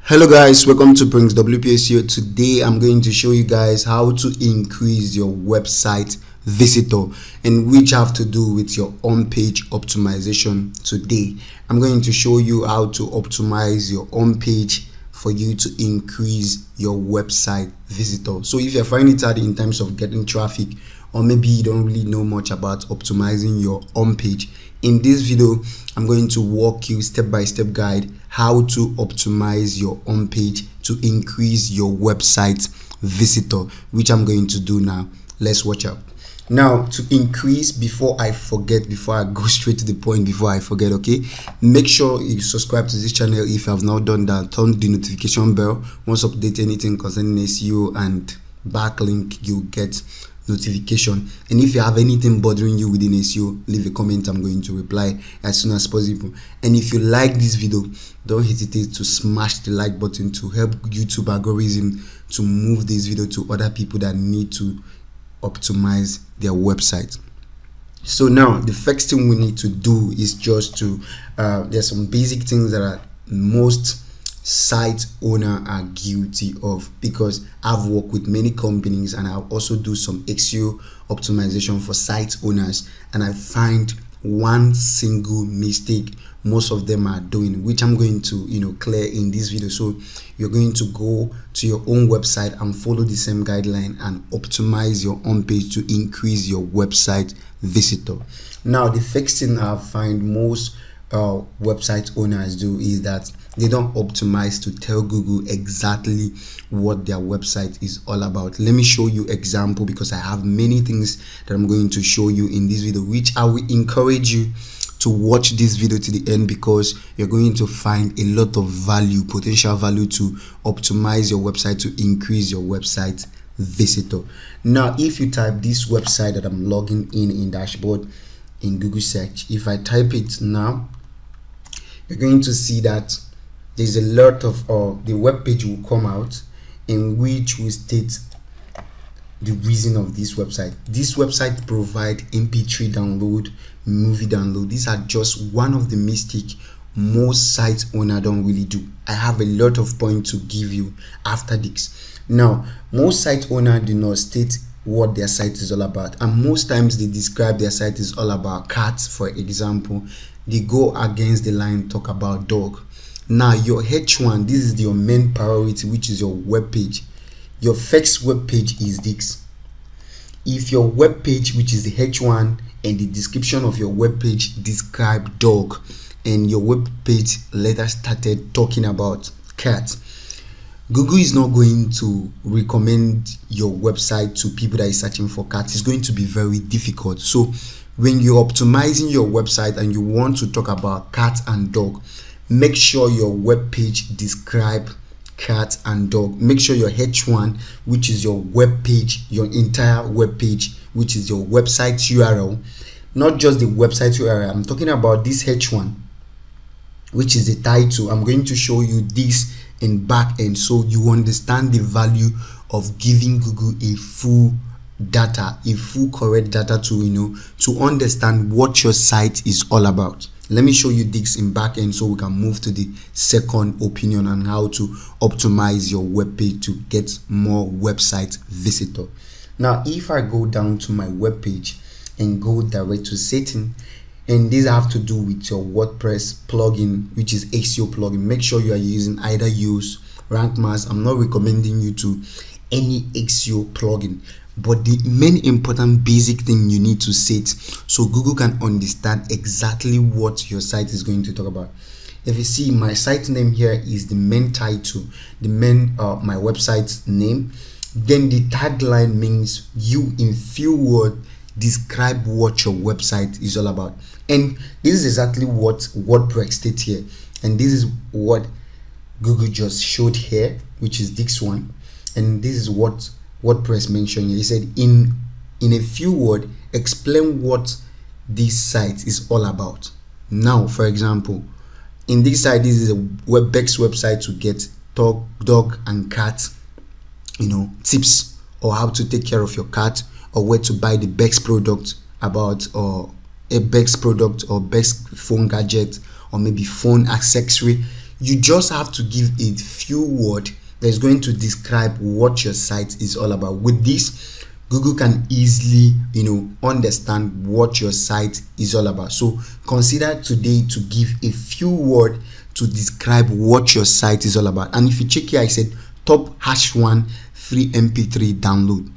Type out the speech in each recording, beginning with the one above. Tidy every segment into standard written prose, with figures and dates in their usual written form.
Hello guys, welcome to Prince WPSEO. Today I'm going to show you guys how to increase your website visitor, and which have to do with your on-page optimization. Today I'm going to show you how to optimize your on-page for you to increase your website visitor. So if you're finding it hard in terms of getting traffic, or maybe you don't really know much about optimizing your on-page, in this video I'm going to walk you step-by-step guide how to optimize your on-page to increase your website visitor, which I'm going to do now. Let's watch out. Now, to increase, before I go straight to the point, before I forget, okay, make sure you subscribe to this channel if you have not done that. Turn the notification bell. Once update anything concerning SEO and backlink, you'll get notification. And if you have anything bothering you within SEO, leave a comment. I'm going to reply as soon as possible. And if you like this video, don't hesitate to smash the like button to help YouTube algorithm to move this video to other people that need to optimize their website. So now the first thing we need to do is just to there's some basic things that are most site owner are guilty of, because I've worked with many companies and I also do some SEO optimization for site owners, and I find one single mistake most of them are doing, which I'm going to clear in this video. So you're going to go to your own website and follow the same guideline and optimize your own page to increase your website visitor. Now the first thing I find most website owners do is that they don't optimize to tell Google exactly what their website is all about. Let me show you example, because I have many things that I'm going to show you in this video, which I will encourage you to watch this video to the end, because you're going to find a lot of value, potential value, to optimize your website to increase your website visitor. Now if you type this website that I'm logging in dashboard in Google search, if I type it now, you're going to see that there's a lot of the web page will come out in which will state the reason of this website. This website provide MP3 download, movie download. These are just one of the mistakes most site owner don't really do. I have a lot of points to give you after this. Now most site owner do not state what their site is all about, and most times they describe their site is all about cats. For example, they go against the line, talk about dog. Now your H1, this is your main priority, which is your web page. Your first web page is this. If your web page, which is the H1, and the description of your web page describe dog, and your web page later started talking about cat, Google is not going to recommend your website to people that is searching for cats. It's going to be very difficult. So when you're optimizing your website and you want to talk about cat and dog, make sure your web page describe cat and dog. Make sure your H1, which is your web page, your entire web page, which is your website URL, not just the website URL. I'm talking about this H1, which is the title. I'm going to show you this in back end so you understand the value of giving Google a full data, a full correct data to to understand what your site is all about. Let me show you this in back end so we can move to the second opinion on how to optimize your web page to get more website visitor. Now if I go down to my web page and go direct to setting, and these have to do with your WordPress plugin, which is SEO plugin. Make sure you are using either use Rank Mass. I'm not recommending you to any SEO plugin, but the main important basic thing you need to set so Google can understand exactly what your site is going to talk about. If you see, my site name here is the main title, the main my website's name. Then the tagline means you in few words describe what your website is all about. And this is exactly what WordPress states here, and this is what Google just showed here, which is this one, and this is what WordPress mentioned here. He said in a few words explain what this site is all about. Now for example, in this site, this is a best website to get dog and cat tips, or how to take care of your cat, or where to buy the best product, about or a best product or best phone gadget, or maybe phone accessory. you just have to give a few words that's going to describe what your site is all about. With this, Google can easily, understand what your site is all about. So consider today to give a few words to describe what your site is all about. And if you check here, I said top #1 free MP3 download.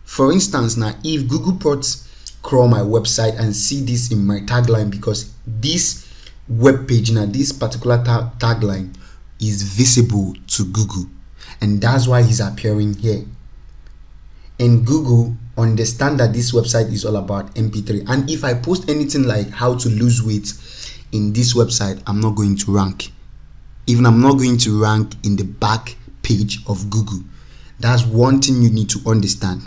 For instance, now if Google ports crawl my website and see this in my tagline, because this web page, now this particular tagline is visible to Google, and that's why he's appearing here. And Google understand that this website is all about MP3, and if I post anything like how to lose weight in this website, I'm not going to rank. Even I'm not going to rank in the back page of Google. That's one thing you need to understand.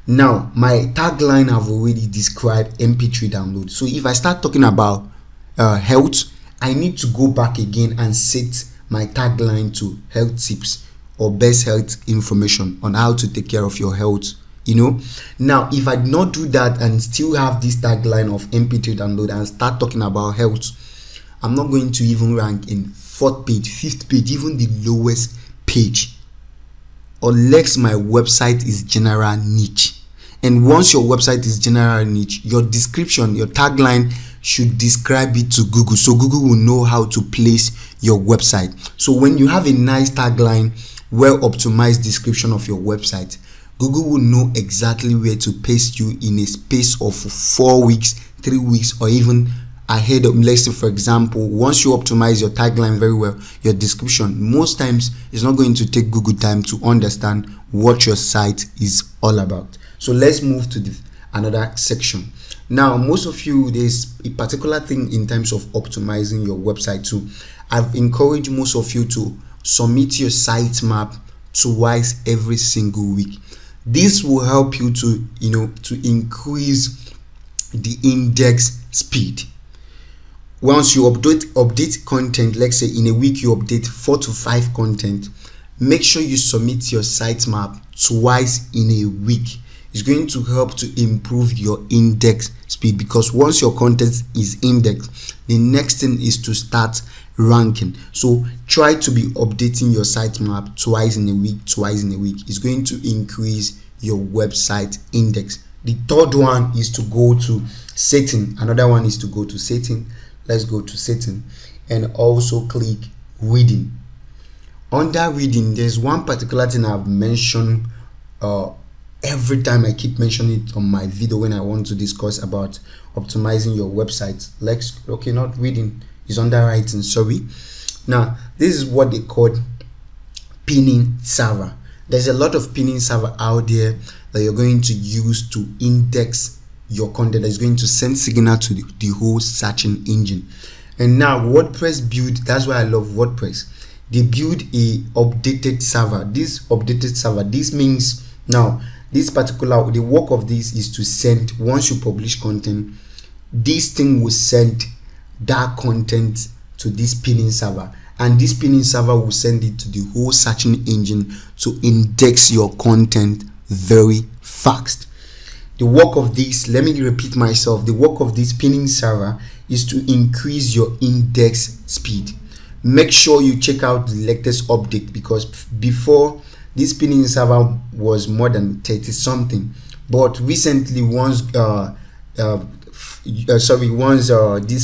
Now, my tagline have already described MP3 download. So if I start talking about health, I need to go back again and set my tagline to health tips or best health information on how to take care of your health. Now if I do not do that and still have this tagline of MP3 download and start talking about health, I'm not going to even rank in 4th page, 5th page, even the lowest page, unless my website is general niche. And once your website is general niche, your description, your tagline should describe it to Google, so Google will know how to place your website. So when you have a nice tagline, well optimized description of your website, Google will know exactly where to paste you in a space of 4 weeks, 3 weeks, or even ahead of, let's say for example, once you optimize your tagline very well, your description, most times it's not going to take Google time to understand what your site is all about. So let's move to another section. Now, most of you, there's a particular thing in terms of optimizing your website too. I've encouraged most of you to submit your sitemap twice every single week. This will help you to increase the index speed. Once you update content, let's say in a week you update 4 to 5 content, make sure you submit your sitemap twice in a week. It's going to help to improve your index speed, because once your content is indexed, the next thing is to start ranking. So try to be updating your sitemap twice in a week. It's going to increase your website index. The third one is to go to setting. Another one is to go to setting. Let's go to setting and also click reading. Under reading, there's one particular thing I've mentioned every time. I keep mentioning it on my video when I want to discuss about optimizing your website. Not reading, is underwriting, sorry. Now this is what they call pinning server. There's a lot of pinning server out there that you're going to use to index your content, that's going to send signal to the whole searching engine. And now WordPress build, that's why I love WordPress, they build a updated server. This means now the work of this is to send, once you publish content, this thing will send that content to this pinning server, and this pinning server will send it to the whole searching engine to index your content very fast. The work of this, let me repeat myself, the work of this pinning server is to increase your index speed. Make sure you check out the latest update, because before this pinning server was more than 30 something, but recently once these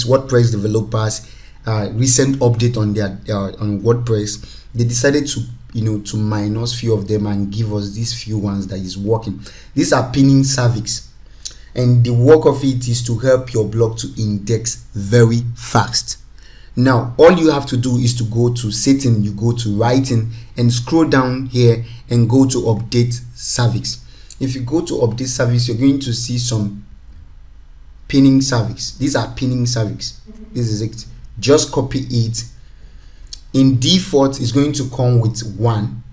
WordPress developers recent update on their on WordPress, they decided to minus few of them and give us these few ones that is working. These are pinning service, and the work of it is to help your blog to index very fast. Now all you have to do is to go to setting, you go to writing and scroll down here and go to update service. If you go to update service, you're going to see some pinning service. These are pinning service. This is it. Just copy it. In default, it's going to come with 1.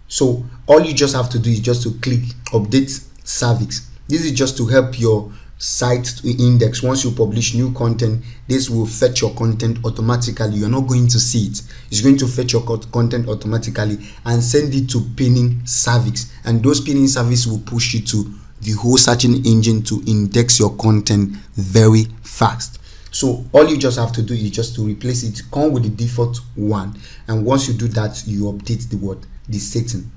So all you just have to do is just to click update service. This is just to help your site to index. Once you publish new content, this will fetch your content automatically. You're not going to see it. It's going to fetch your content automatically and send it to pinning service, and those pinning service will push you to the whole searching engine to index your content very fast. So all you just have to do is just to replace it, come with the default one, and once you do that, you update the setting.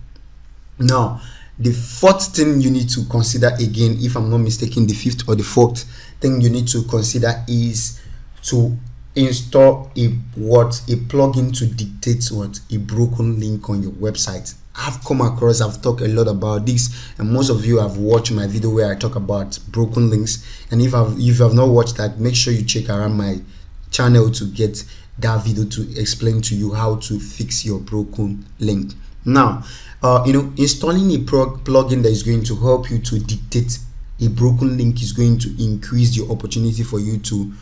Now the fourth thing you need to consider, again, if I'm not mistaken, the fifth or the fourth thing you need to consider is to install a plugin to dictate a broken link on your website. I've talked a lot about this, and most of you have watched my video where I talk about broken links. And if you have not watched that, make sure you check around my channel to get that video to explain to you how to fix your broken link. Now installing a plugin that is going to help you to dictate a broken link is going to increase your opportunity for you to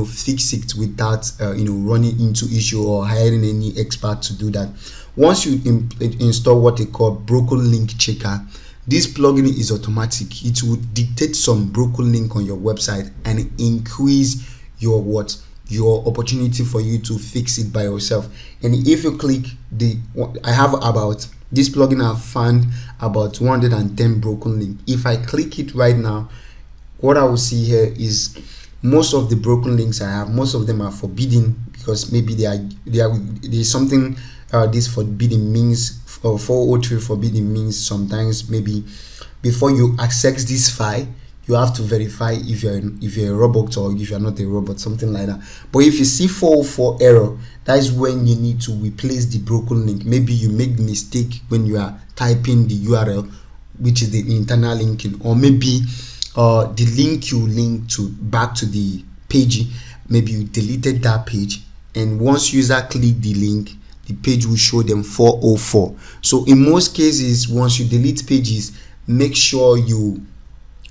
fix it without running into issue or hiring any expert to do that. Once you install what they call broken link checker, this plugin is automatic. It will dictate some broken link on your website and increase your opportunity for you to fix it by yourself. And if you click this plugin, I've found about 110 broken link. If I click it right now, what I will see here is most of the broken links I have, most of them are forbidden, because maybe there's something this forbidden means, or 403 forbidden means sometimes maybe before you access this file you have to verify if you're a robot or if you're not a robot, something like that. But if you see 404 error, that is when you need to replace the broken link. Maybe you make the mistake when you are typing the URL, which is the internal linking, or maybe the link you link to back to the page, maybe you deleted that page, and once user click the link, the page will show them 404. So in most cases, once you delete pages, make sure you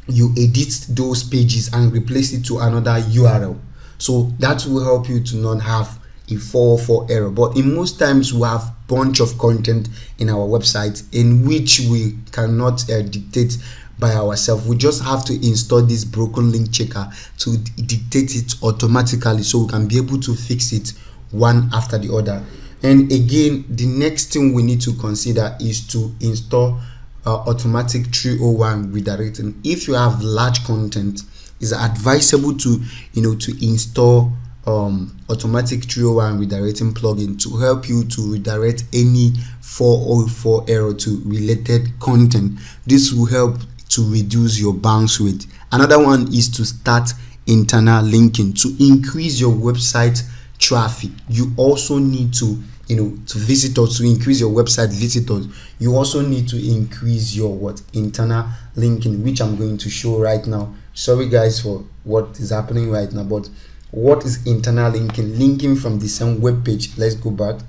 edit those pages and replace it to another URL. So that will help you to not have a 404 error. But in most times we have bunch of content in our website in which we cannot dictate by ourselves. We just have to install this broken link checker to dictate it automatically, so we can be able to fix it one after the other. And again, the next thing we need to consider is to install automatic 301 redirecting. If you have large content, it's advisable to install automatic 301 redirecting plugin to help you to redirect any 404 error to related content. This will help to reduce your bounce rate. Another one is to start internal linking to increase your website traffic. You also need to visitors, to increase your website visitors. You also need to increase your internal linking, which I'm going to show right now. Sorry guys for what is happening right now, but what is internal linking? Linking from the same web page. Let's go back.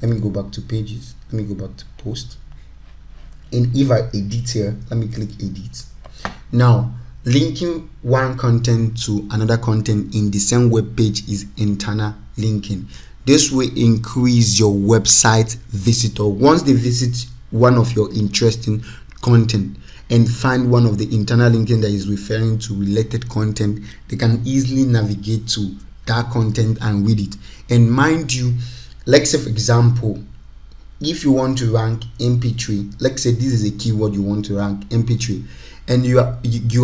Let me go back to pages. Let me go back to post. And if I edit here, let me click edit. Now linking one content to another content in the same web page is internal linking. This will increase your website visitor. Once they visit one of your interesting content and find one of the internal linking that is referring to related content, they can easily navigate to that content and read it. And mind you, let's say for example, if you want to rank MP3, let's say this is a keyword you want to rank MP3, and you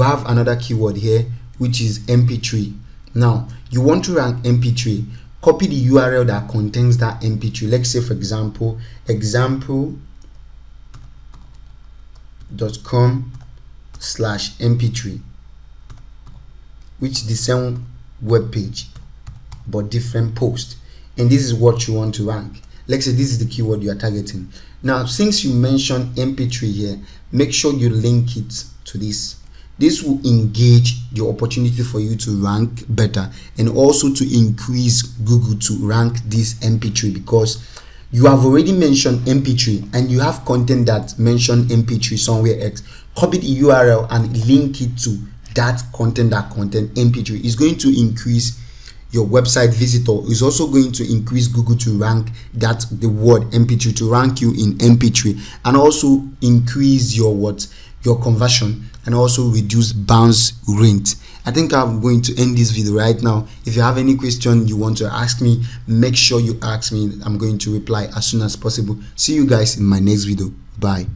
have another keyword here which is MP3. Now you want to rank MP3. Copy the URL that contains that MP3. Let's say for example, example.com/mp3, which is the same web page but different post, and this is what you want to rank. Let's say this is the keyword you are targeting. Now since you mentioned MP3 here, make sure you link it to this. This will engage your opportunity for you to rank better, and also to increase Google to rank this MP3, because you have already mentioned MP3 and you have content that mentioned MP3 somewhere else. Copy the URL and link it to that content MP3. Is going to increase your website visitor. Is also going to increase Google to rank the word MP3, to rank you in MP3, and also increase your conversion, and also reduce bounce rate. I think I'm going to end this video right now. If you have any question you want to ask me, make sure you ask me. I'm going to reply as soon as possible. See you guys in my next video. Bye.